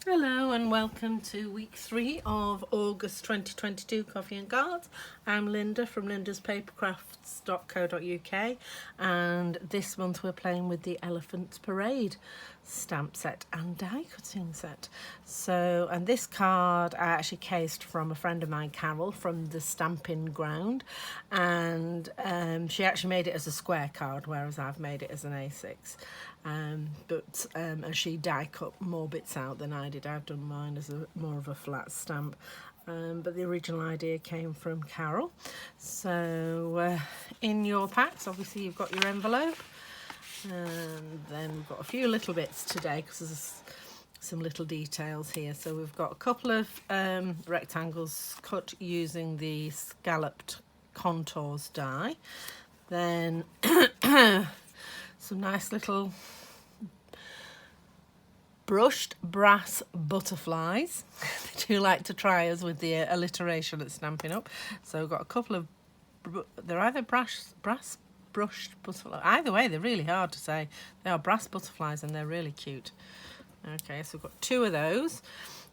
Hello and welcome to week 3 of August 2022 Coffee and Cards. I'm Linda from lindaspapercrafts.co.uk, and this month we're playing with the Elephant Parade stamp set and die cutting set. And this card I actually cased from a friend of mine, Carol, from the Stampin ground, and she actually made it as a square card, whereas I've made it as an A6. And she die cut more bits out than I did. I've done mine as more of a flat stamp, but the original idea came from Carol. So in your packs, obviously you've got your envelope, and then we've got a few little bits today because there's some little details here. So we've got a couple of rectangles cut using the scalloped contours die, then some nice little brushed brass butterflies. They do like to try us with the alliteration at Stampin' Up. So we've got a couple of, they're either brass brushed butterflies. Either way, they're really hard to say. They are brass butterflies and they're really cute. Okay, so we've got 2 of those.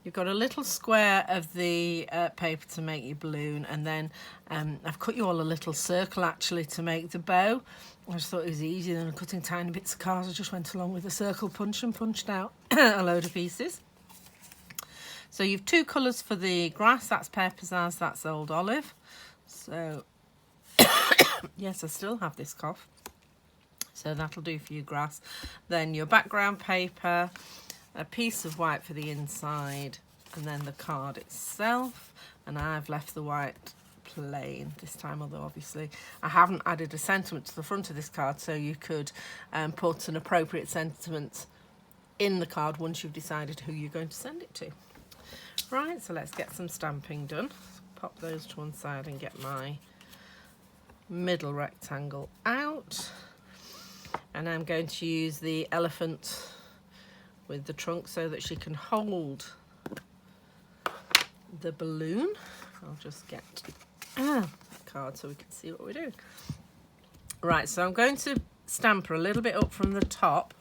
You've got a little square of the paper to make your balloon, and then I've cut you all a little circle actually to make the bow. I just thought it was easier than cutting tiny bits of cards. I just went along with a circle punch and punched out a load of pieces. So you've 2 colours for the grass. That's pear pizzazz, that's old olive. So yes, I still have this cough. So that'll do for your grass. Then your background paper, a piece of white for the inside, and then the card itself. And I've left the white plain this time, although obviously I haven't added a sentiment to the front of this card, so you could put an appropriate sentiment in the card once you've decided who you're going to send it to. Right, so let's get some stamping done. Pop those to one side and get my middle rectangle out, and I'm going to use the elephant with the trunk so that she can hold the balloon. I'll just get the card so we can see what we're doing. Right, so I'm going to stamp her a little bit up from the top,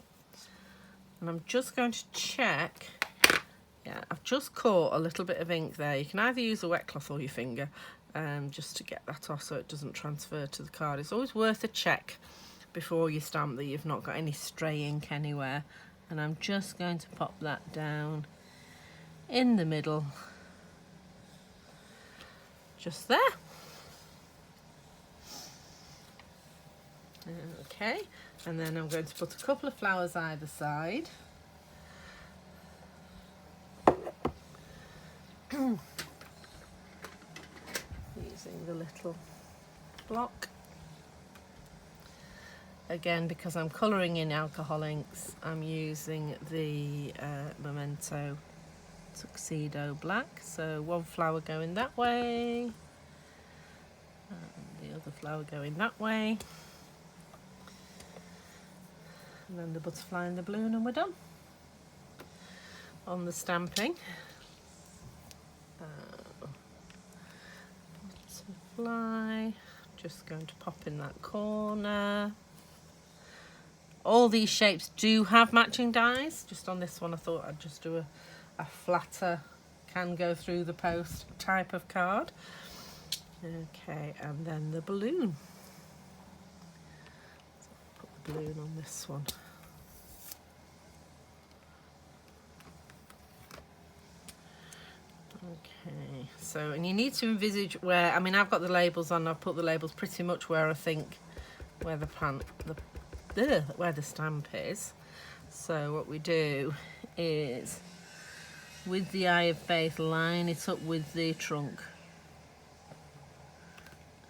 and I'm just going to check. Yeah, I've just caught a little bit of ink there. You can either use a wet cloth or your finger, just to get that off so it doesn't transfer to the card. It's always worth a check before you stamp that you've not got any stray ink anywhere. And I'm just going to pop that down in the middle, just there. Okay, and then I'm going to put a couple of flowers either side. Using the little block. Again, because I'm colouring in alcohol inks, I'm using the Memento Tuxedo Black. So one flower going that way, and the other flower going that way, and then the butterfly and the balloon, and we're done on the stamping. Butterfly, just going to pop in that corner. All these shapes do have matching dies. Just on this one I thought I'd just do a flatter, can go through the post type of card. Okay, and then the balloon. So put the balloon on this one. Okay, so, and you need to envisage where, I mean, I've got the labels on, I've put the labels pretty much where I think, where where the stamp is. So what we do is, with the Eye of Faith, line it up with the trunk.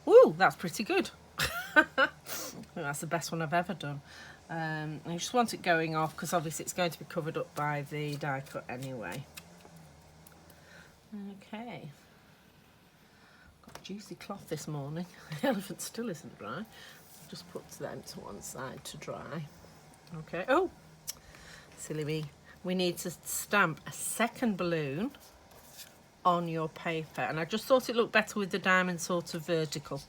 Ooh, that's pretty good. That's the best one I've ever done. I just want it going off because obviously it's going to be covered up by the die cut anyway. Okay. Got a juicy cloth this morning. The elephant still isn't dry. Just put them to one side to dry. Okay. Oh, silly me. We need to stamp a second balloon on your paper, and I just thought it looked better with the diamond sort of vertical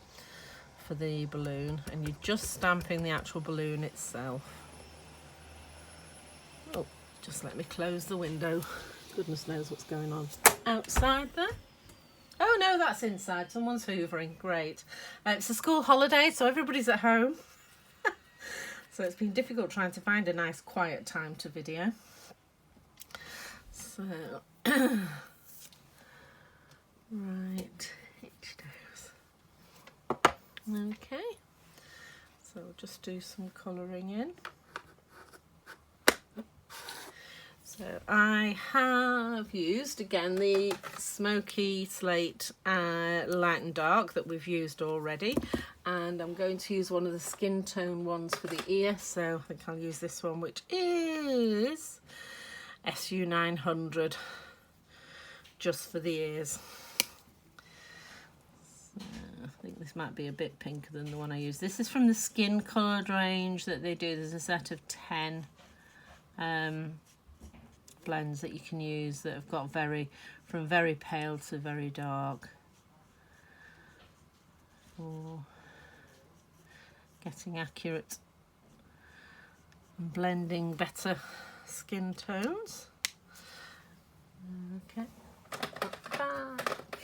for the balloon, and you're just stamping the actual balloon itself. Oh, just let me close the window Goodness knows what's going on outside there. Oh no, that's inside. Someone's hoovering. Great. It's a school holiday, so everybody's at home. So it's been difficult trying to find a nice quiet time to video. So, right, okay. So we'll just do some colouring in. So I have used, again, the smoky slate light and dark that we've used already. And I'm going to use one of the skin tone ones for the ear. So I think I'll use this one, which is SU 900, just for the ears. So I think this might be a bit pinker than the one I used. This is from the skin coloured range that they do. There's a set of 10. Blends that you can use that have got from very pale to very dark for getting accurate and blending better skin tones. Okay, back.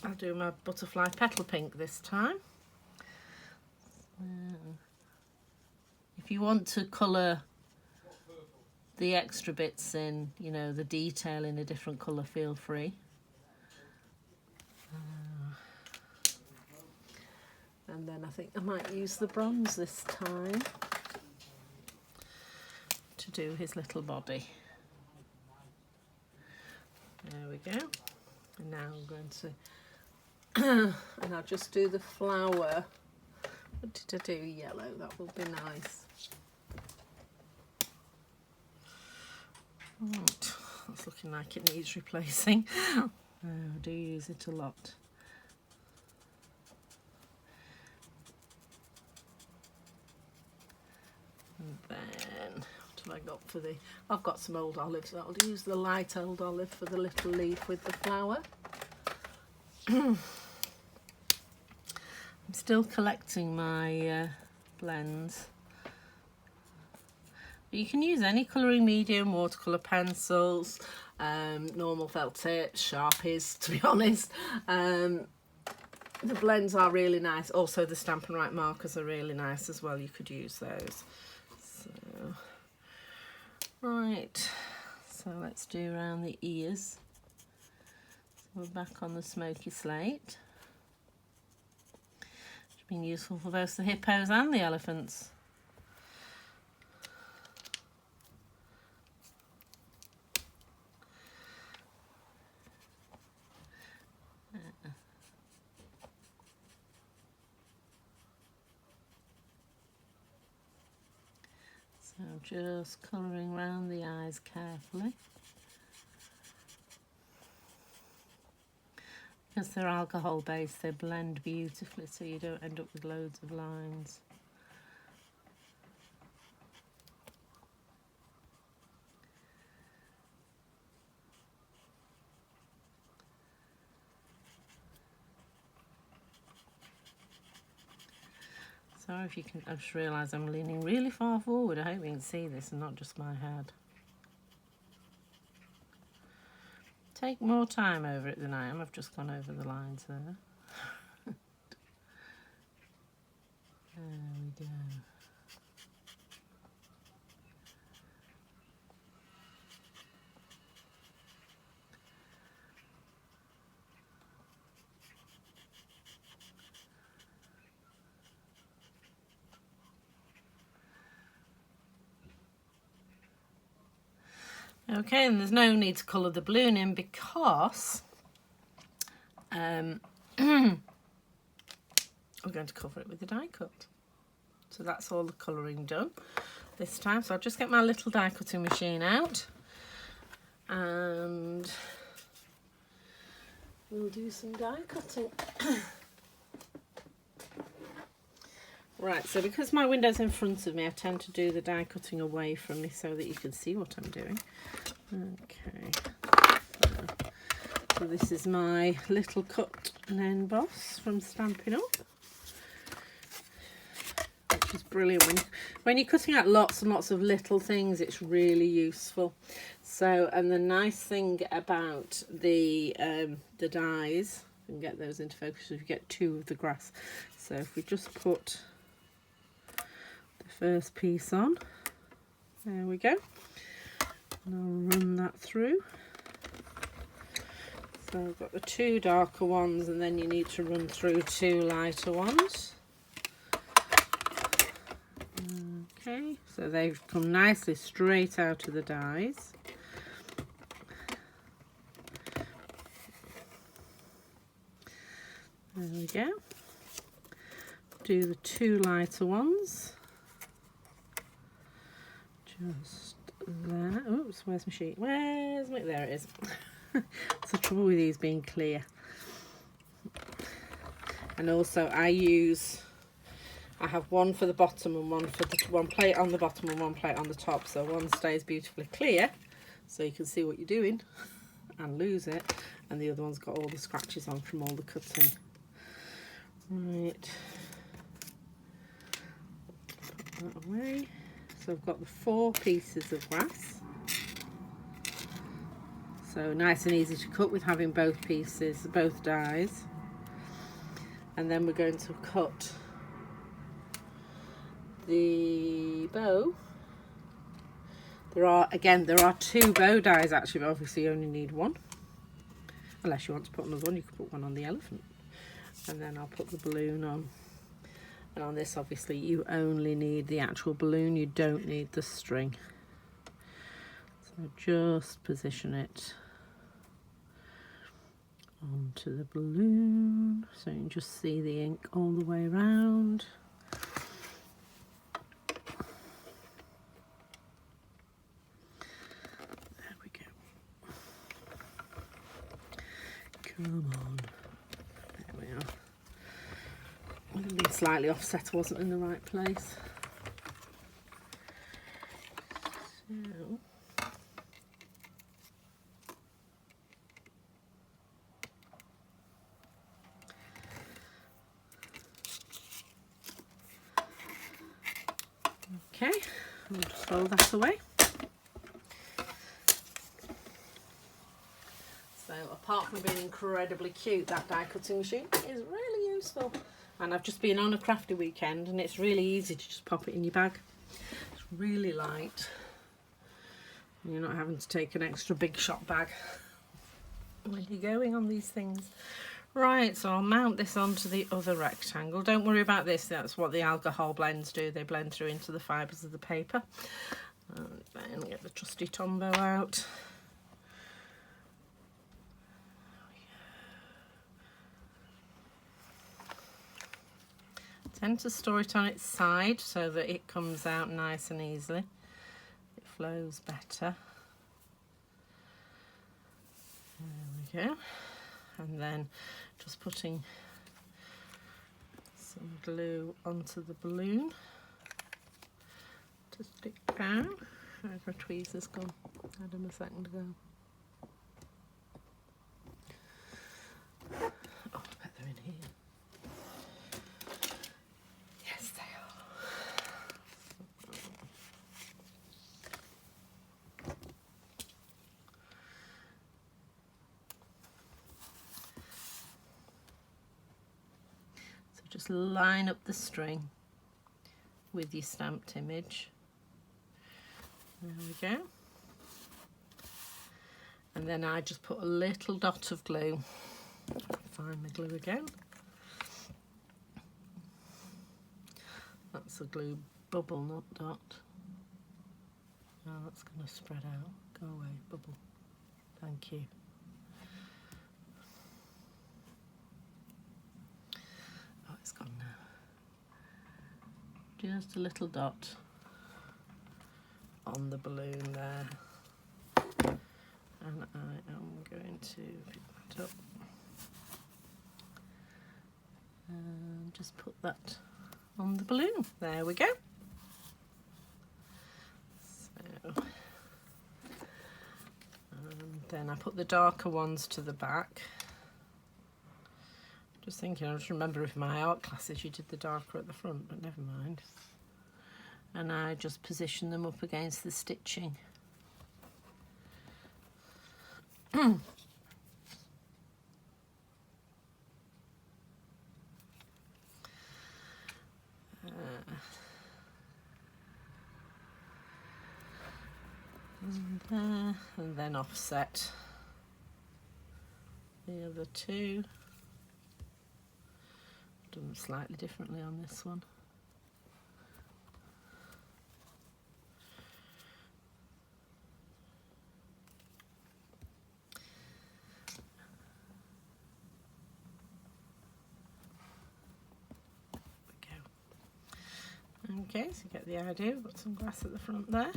I'll do my butterfly petal pink this time. If you want to colour the extra bits in, you know, the detail in a different colour, feel free. And then I think I might use the bronze this time to do his little body. There we go. And now I'm going to, and I'll just do the flower. What did I do? Yellow, that will be nice. Right, that's looking like it needs replacing. I do use it a lot. And then, what have I got for the... I've got some old olives, so I'll use the light old olive for the little leaf with the flower. I'm still collecting my blends. You can use any colouring medium, watercolour pencils, normal felt tips, Sharpies, to be honest. The blends are really nice. Also the Stampin' Right markers are really nice as well. You could use those. So, right, so let's do around the ears. So we're back on the smoky slate. It's been useful for both the hippos and the elephants. So just colouring around the eyes carefully. Because they're alcohol based, they blend beautifully, so you don't end up with loads of lines. Sorry if you can, I just realised I'm leaning really far forward. I hope you can see this and not just my head. Take more time over it than I am. I've just gone over the lines there. There we go. Okay, and there's no need to colour the balloon in because we're going to cover it with a die cut. So that's all the colouring done this time. So I'll just get my little die cutting machine out and we'll do some die cutting. Right, so because my window's in front of me, I tend to do the die cutting away from me so that you can see what I'm doing. Okay, so this is my little cut and emboss from Stampin' Up, which which is brilliant. When you're cutting out lots and lots of little things, it's really useful. So, and the nice thing about the dies, you can get those into focus if you get 2 of the grass. So if we just put the first piece on, there we go. And I'll run that through. So I've got the 2 darker ones, and then you need to run through 2 lighter ones. Okay, so they've come nicely straight out of the dies. There we go. Do the 2 lighter ones. Just there. Oops, where's my sheet? Where's my... There it is. That's the trouble with these being clear. And also I have one for the bottom and one for the one plate on the bottom and one plate on the top, so one stays beautifully clear so you can see what you're doing and lose it, and the other one's got all the scratches on from all the cutting. Right, put that away. So I've got the 4 pieces of grass. So nice and easy to cut with having both pieces, both dies. And then we're going to cut the bow. There are 2 bow dies actually, but obviously you only need 1. Unless you want to put another one, you could put one on the elephant. And then I'll put the balloon on. And on this, obviously, you only need the actual balloon, you don't need the string. So just position it onto the balloon so you can just see the ink all the way around. There we go. Come on. There we are. Would have been slightly offset, I wasn't in the right place. So okay, I'll just roll that away. So apart from being incredibly cute, that die cutting machine is really useful. And I've just been on a crafty weekend and it's really easy to just pop it in your bag. It's really light. You're not having to take an extra big shop bag when you're going on these things. Right, so I'll mount this onto the other rectangle. Don't worry about this, that's what the alcohol blends do. They blend through into the fibres of the paper. And then get the trusty Tombow out. Tend to store it on its side so that it comes out nice and easily. It flows better. There we go. And then just putting some glue onto the balloon to stick down. Where's my tweezers gone? I had them a second ago. Oh, I bet they're in here. Yes, they are. So just line up the string with your stamped image. There we go. And then I just put a little dot of glue. Find the glue again. That's a glue bubble, not dot. Oh, that's going to spread out. Go away, bubble. Thank you. Oh, it's gone now. Just a little dot on the balloon there. And I am going to pick that up and just put that on the balloon. There we go. So, and then I put the darker ones to the back. Just thinking, I just remember if my art classes you did the darker at the front, but never mind. and I just position them up against the stitching. And then offset the other two. Done slightly differently on this one. Okay, so you get the idea. We've got some grass at the front there.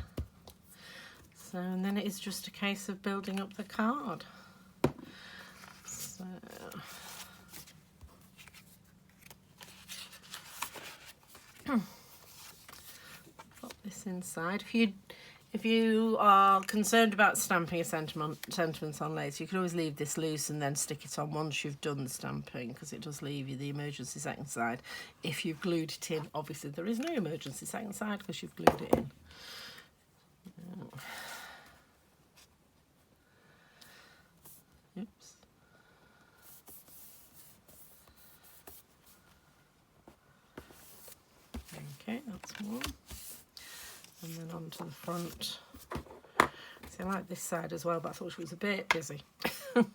So, and then it is just a case of building up the card. So, pop this inside. If you are concerned about stamping a sentiments on lace, you can always leave this loose and then stick it on once you've done the stamping, because it does leave you the emergency second side. If you've glued it in, obviously there is no emergency second side because you've glued it in. Oops. Okay, that's one. And then onto the front. See, I like this side as well, but I thought she was a bit busy with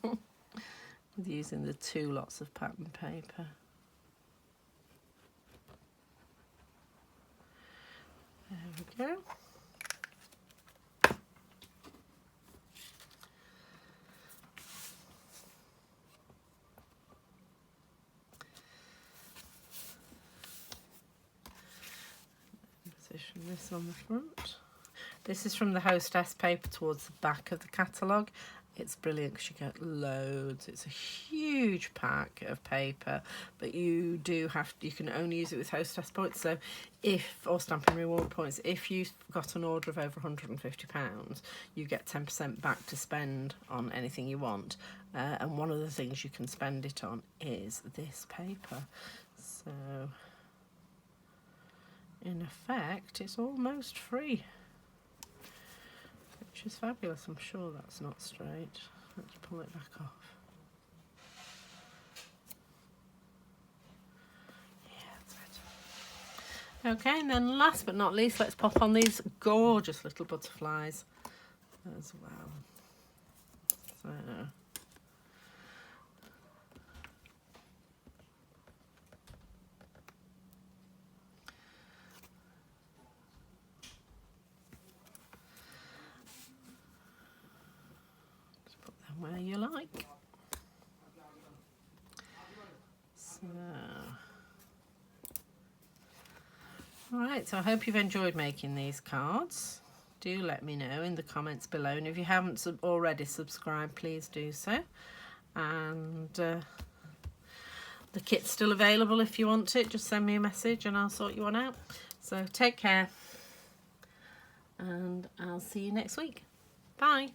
using the two lots of pattern paper. There we go. Position this on the front. This is from the Hostess paper towards the back of the catalogue. It's brilliant because you get loads. It's a huge pack of paper, but you can only use it with Hostess points. So or Stampin' Reward points, if you've got an order of over £150, you get 10% back to spend on anything you want. And one of the things you can spend it on is this paper. So in effect, it's almost free, which is fabulous. I'm sure that's not straight. Let's pull it back off. Yeah, that's better. Okay, and then last but not least, let's pop on these gorgeous little butterflies as well. So where you like. So, alright, so I hope you've enjoyed making these cards. Do let me know in the comments below, and if you haven't already subscribed, please do so. And the kit's still available if you want it. Just send me a message and I'll sort you one out. So take care, and I'll see you next week. Bye.